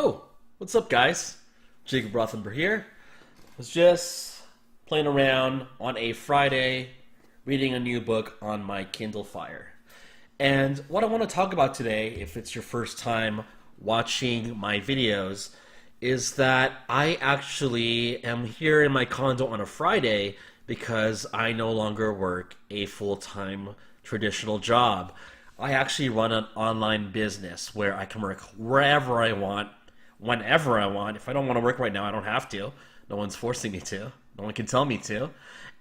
Oh, what's up, guys? Jacob Rothenberg here. Was just playing around on a Friday, reading a new book on my Kindle Fire. And what I want to talk about today, if it's your first time watching my videos, is that I actually am here in my condo on a Friday because I no longer work a full-time traditional job. I actually run an online business where I can work wherever I want, whenever I want. If I don't want to work right now, I don't have to. No one's forcing me to. No one can tell me to.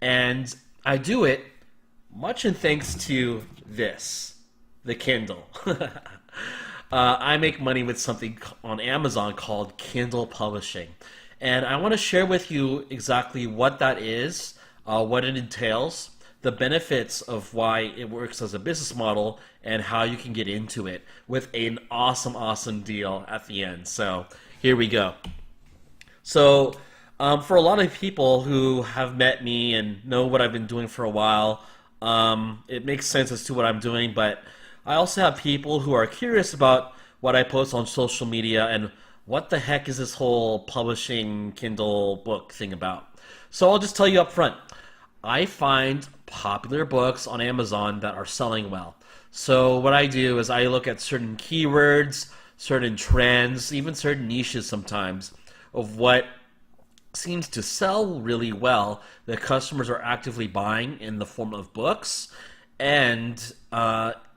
And I do it much in thanks to this, the Kindle. I make money with something on Amazon called Kindle Publishing. And I want to share with you exactly what that is, what it entails, the benefits of why it works as a business model, and how you can get into it with an awesome deal at the end. So here we go. So for a lot of people who have met me and know what I've been doing for a while, it makes sense as to what I'm doing, but I also have people who are curious about what I post on social media and what the heck is this whole publishing Kindle book thing about. So I'll just tell you up front. I find popular books on Amazon that are selling well. So what I do is I look at certain keywords, certain trends, even certain niches sometimes of what seems to sell really well that customers are actively buying in the form of books, and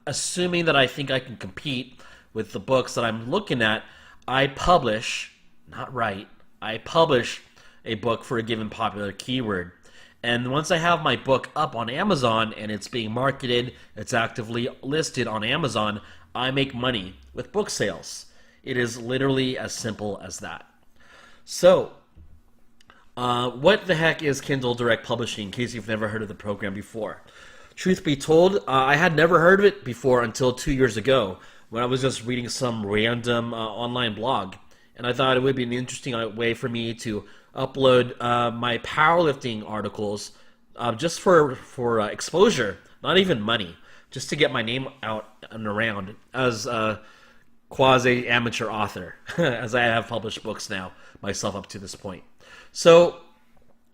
assuming that I think I can compete with the books that I'm looking at, I publish, not write, I publish a book for a given popular keyword. And once I have my book up on Amazon and it's being marketed, it's actively listed on Amazon, I make money with book sales. It is literally as simple as that. So, what the heck is Kindle Direct Publishing, in case you've never heard of the program before? Truth be told, I had never heard of it before until 2 years ago when I was just reading some random online blog. And I thought it would be an interesting way for me to upload my powerlifting articles just for exposure, not even money, just to get my name out and around as a quasi-amateur author, as I have published books now myself up to this point. So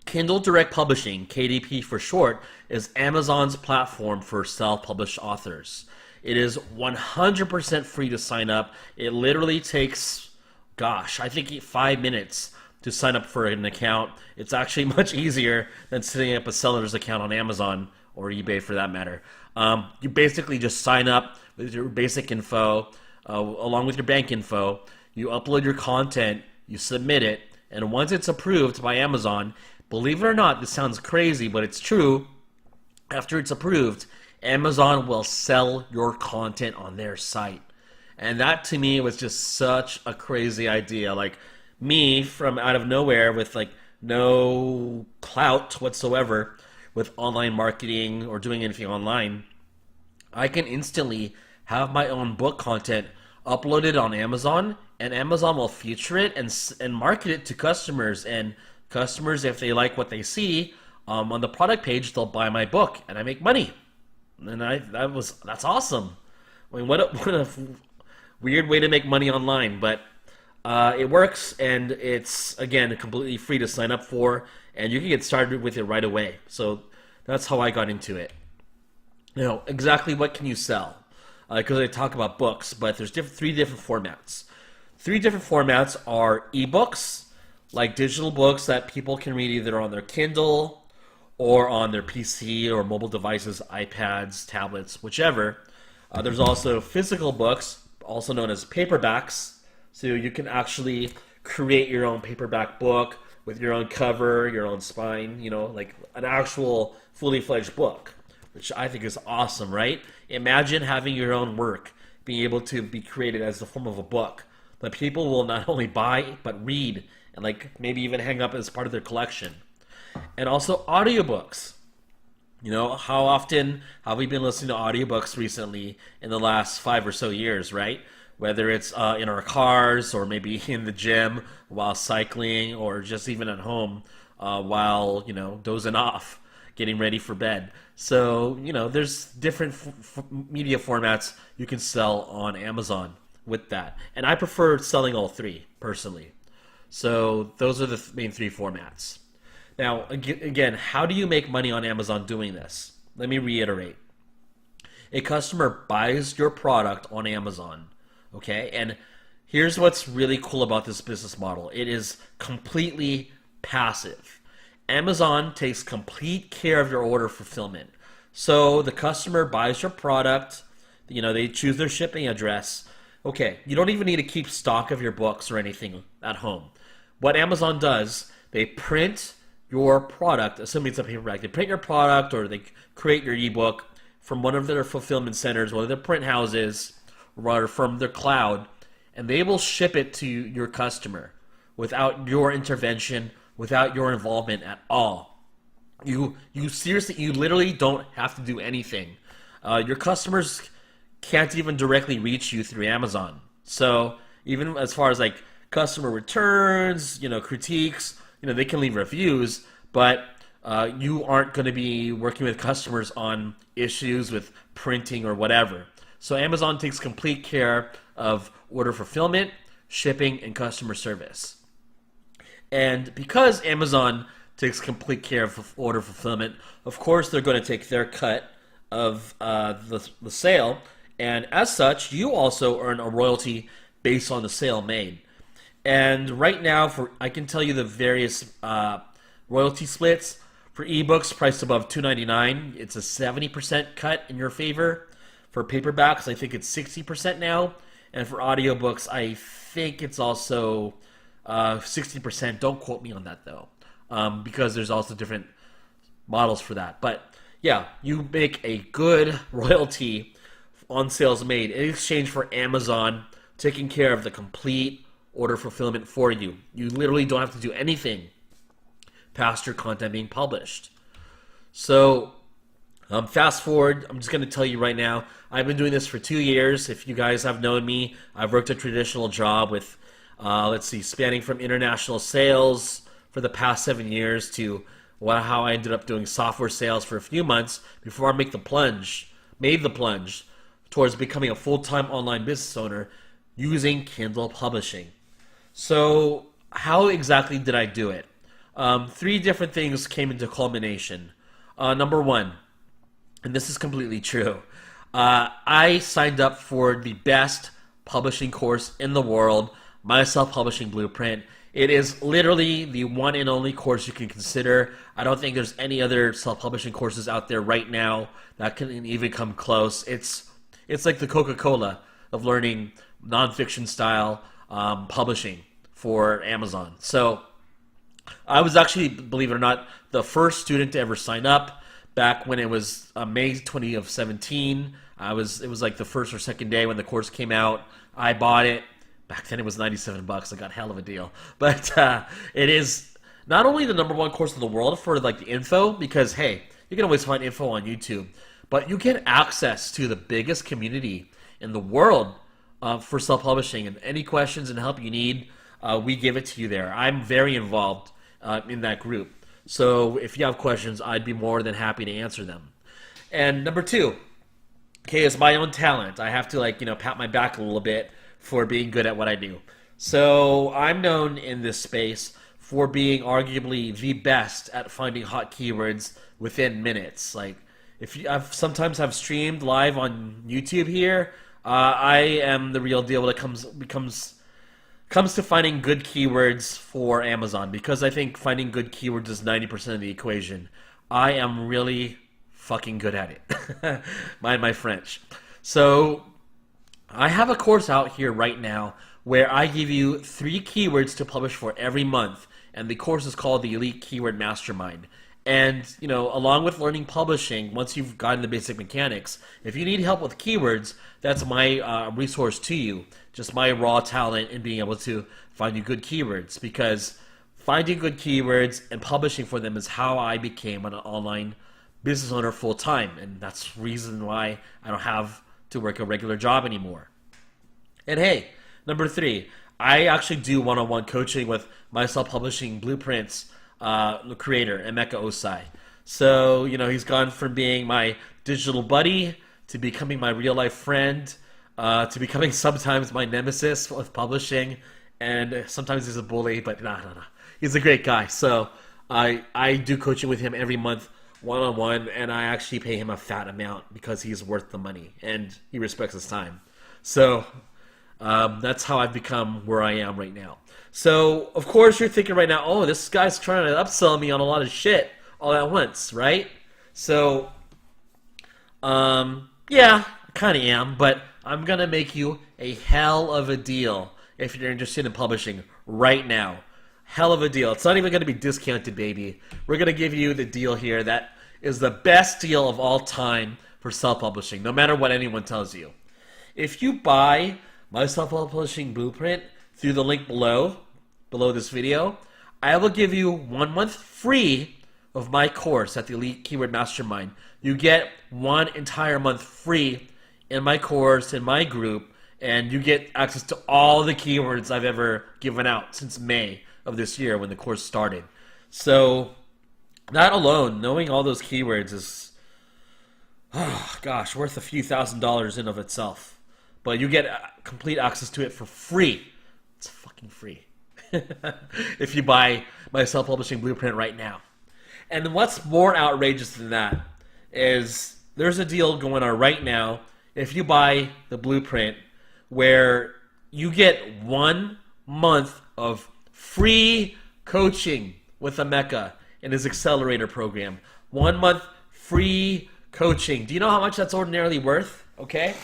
Kindle Direct Publishing, KDP for short, is Amazon's platform for self-published authors. It is 100% free to sign up. It literally takes, gosh, I think 5 minutes to sign up for an account. It's actually much easier than setting up a seller's account on Amazon or eBay for that matter. You basically just sign up with your basic info, along with your bank info. You upload your content, you submit it, and once it's approved by Amazon, believe it or not, this sounds crazy, but it's true. After it's approved, Amazon will sell your content on their site. And that to me was just such a crazy idea. Like me from out of nowhere with like no clout whatsoever with online marketing or doing anything online, I can instantly have my own book content uploaded on Amazon, and Amazon will feature it and market it to customers. And customers, if they like what they see on the product page, they'll buy my book, and I make money. And that's awesome. I mean, what a weird way to make money online, but it works, and it's again completely free to sign up for, and you can get started with it right away. So that's how I got into it. Now, exactly what can you sell? Because I talk about books, but there's three different formats. Three different formats are ebooks, like digital books that people can read either on their Kindle or on their PC or mobile devices, iPads, tablets, whichever. There's also physical books, also known as paperbacks. So you can actually create your own paperback book with your own cover, your own spine, like an actual fully fledged book, which I think is awesome, right? Imagine having your own work being able to be created as the form of a book that people will not only buy, but read and like maybe even hang up as part of their collection. And also audiobooks. How often have we been listening to audiobooks recently in the last 5 or so years, right? Whether it's in our cars or maybe in the gym while cycling or just even at home while, dozing off, getting ready for bed. So, there's different media formats you can sell on Amazon. with that. And I prefer selling all three, personally. So those are the main three formats. Now, again, how do you make money on Amazon doing this? Let me reiterate. A customer buys your product on Amazon, okay? And here's what's really cool about this business model. It is completely passive. Amazon takes complete care of your order fulfillment. So the customer buys your product, they choose their shipping address. Okay, you don't even need to keep stock of your books or anything at home. What Amazon does, they print your product, assuming it's a paperback. They print your product or they create your ebook from one of their fulfillment centers, one of their print houses, or from their cloud, and they will ship it to your customer without your intervention, without your involvement at all. You literally don't have to do anything. Your customers can't even directly reach you through Amazon. So even as far as like customer returns, critiques, they can leave reviews, but you aren't going to be working with customers on issues with printing or whatever. So Amazon takes complete care of order fulfillment, shipping, and customer service. And because Amazon takes complete care of order fulfillment, of course they're going to take their cut of the sale, and as such, you also earn a royalty based on the sale made. And right now, I can tell you the various royalty splits. For ebooks priced above $2.99, it's a 70% cut in your favor. For paperbacks, I think it's 60% now. And for audiobooks, I think it's also 60%. Don't quote me on that, though, because there's also different models for that. But yeah, you make a good royalty on sales made in exchange for Amazon taking care of the complete order fulfillment for you. You literally don't have to do anything past your content being published. So fast forward, I'm just going to tell you right now, I've been doing this for 2 years. If you guys have known me, I've worked a traditional job with, spanning from international sales for the past 7 years to how I ended up doing software sales for a few months before I made the plunge towards becoming a full-time online business owner using Kindle publishing. So how exactly did I do it? 3 different things came into culmination. Number 1, and this is completely true, I signed up for the best publishing course in the world, my self-publishing blueprint. It is literally the one and only course you can consider. I don't think there's any other self-publishing courses out there right now that can even come close. It's like the Coca-Cola of learning nonfiction style publishing for Amazon. So I was actually, believe it or not, the first student to ever sign up back when it was May 2017. It was like the first or second day when the course came out. I bought it. Back then it was $97. I got hell of a deal. But it is not only the #1 course in the world for like the info, because hey, you can always find info on YouTube, but you get access to the biggest community in the world for self-publishing, and any questions and help you need, we give it to you there. I'm very involved in that group. So if you have questions, I'd be more than happy to answer them. And number 2, okay, is my own talent. I have to pat my back a little bit for being good at what I do. So I'm known in this space for being arguably the best at finding hot keywords within minutes. Like I've sometimes streamed live on YouTube here. I am the real deal when it comes to finding good keywords for Amazon, because I think finding good keywords is 90% of the equation. I am really fucking good at it. Mind my French. So I have a course out here right now where I give you 3 keywords to publish for every month, and the course is called the Elite Keyword Mastermind. And, along with learning publishing, once you've gotten the basic mechanics, if you need help with keywords, that's my resource to you. Just my raw talent in being able to find you good keywords, because finding good keywords and publishing for them is how I became an online business owner full time. And that's the reason why I don't have to work a regular job anymore. And hey, number 3, I actually do one-on-one coaching with my self-publishing blueprints creator, Emeka Osai. So, he's gone from being my digital buddy to becoming my real-life friend. to becoming sometimes my nemesis with publishing, and sometimes he's a bully, but nah. He's a great guy. So I do coaching with him every month, one-on-one, and I actually pay him a fat amount because he's worth the money, and he respects his time. So that's how I've become where I am right now. So, of course, you're thinking right now, oh, this guy's trying to upsell me on a lot of shit all at once, right? So, yeah, I kind of am, but I'm going to make you a hell of a deal if you're interested in publishing right now. Hell of a deal. It's not even going to be discounted, baby. We're going to give you the deal here that is the best deal of all time for self-publishing, no matter what anyone tells you. If you buy my self-publishing blueprint through the link below this video, I will give you 1 month free of my course at the Elite Keyword Mastermind. You get 1 entire month free in my course, in my group, and you get access to all the keywords I've ever given out since May of this year when the course started. So that alone, knowing all those keywords is, oh gosh, worth a few $1,000s in of itself. But you get complete access to it for free. It's fucking free. If you buy my self-publishing blueprint right now. And what's more outrageous than that is there's a deal going on right now if you buy the blueprint where you get 1 month of free coaching with Emeka in his accelerator program. 1 month free coaching. Do you know how much that's ordinarily worth? Okay?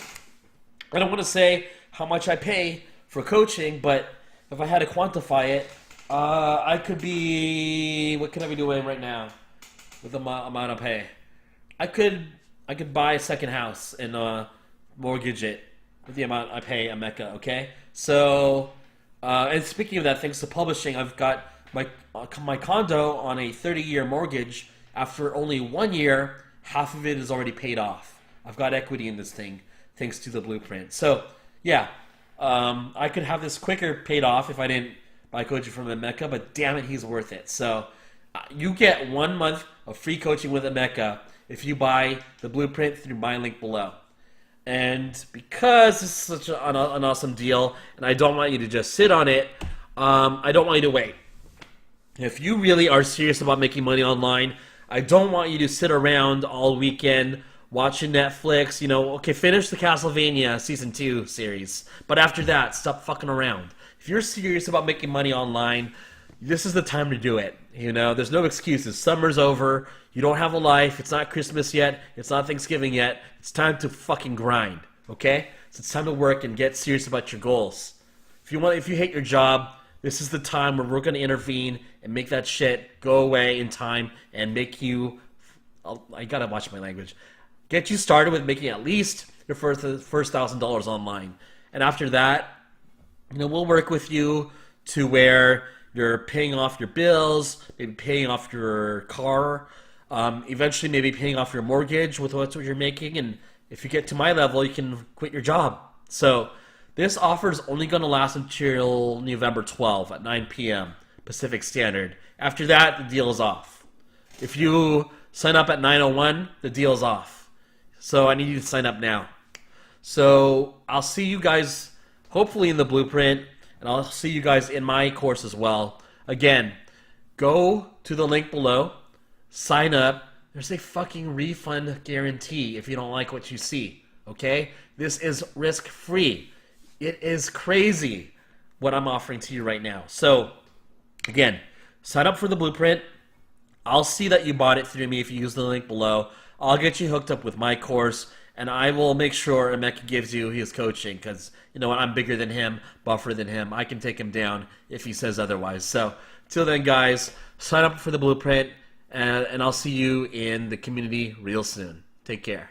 I don't want to say how much I pay for coaching, but if I had to quantify it, I could be... What can I be doing right now with the amount I pay? I could buy a second house and mortgage it with the amount I pay Emeka, okay? So, and speaking of that, thanks to publishing, I've got my condo on a 30-year mortgage. After only 1 year, half of it is already paid off. I've got equity in this thing, thanks to the blueprint. So, yeah, I could have this quicker paid off if I didn't buy coaching from Emeka, but damn it, he's worth it. So, you get 1 month of free coaching with Emeka if you buy the blueprint through my link below. And because this is such an awesome deal, and I don't want you to just sit on it, I don't want you to wait. If you really are serious about making money online, I don't want you to sit around all weekend watching Netflix, you know, okay, finish the Castlevania Season 2 series, but after that, stop fucking around. If you're serious about making money online, this is the time to do it. You know, there's no excuses. Summer's over. You don't have a life. It's not Christmas yet. It's not Thanksgiving yet. It's time to fucking grind, okay? So it's time to work and get serious about your goals. If you hate your job, this is the time where we're going to intervene and make that shit go away in time and make you, I gotta watch my language, get you started with making at least your first $1,000 online. And after that, you know, we'll work with you to where you're paying off your bills, maybe paying off your car, eventually maybe paying off your mortgage with what you're making, and if you get to my level, you can quit your job. So this offer is only going to last until November 12 at 9 p.m. Pacific Standard. After that, the deal is off. If you sign up at 9:01, the deal is off. So I need you to sign up now. So I'll see you guys hopefully in the blueprint, and I'll see you guys in my course as well. Again, go to the link below, sign up. There's a fucking refund guarantee if you don't like what you see, okay? This is risk-free. It is crazy what I'm offering to you right now. So, again, sign up for the blueprint. I'll see that you bought it through me if you use the link below. I'll get you hooked up with my course, and I will make sure Emeka gives you his coaching because, you know what, I'm bigger than him, buffer than him. I can take him down if he says otherwise. So, till then, guys, sign up for the blueprint, and I'll see you in the community real soon. Take care.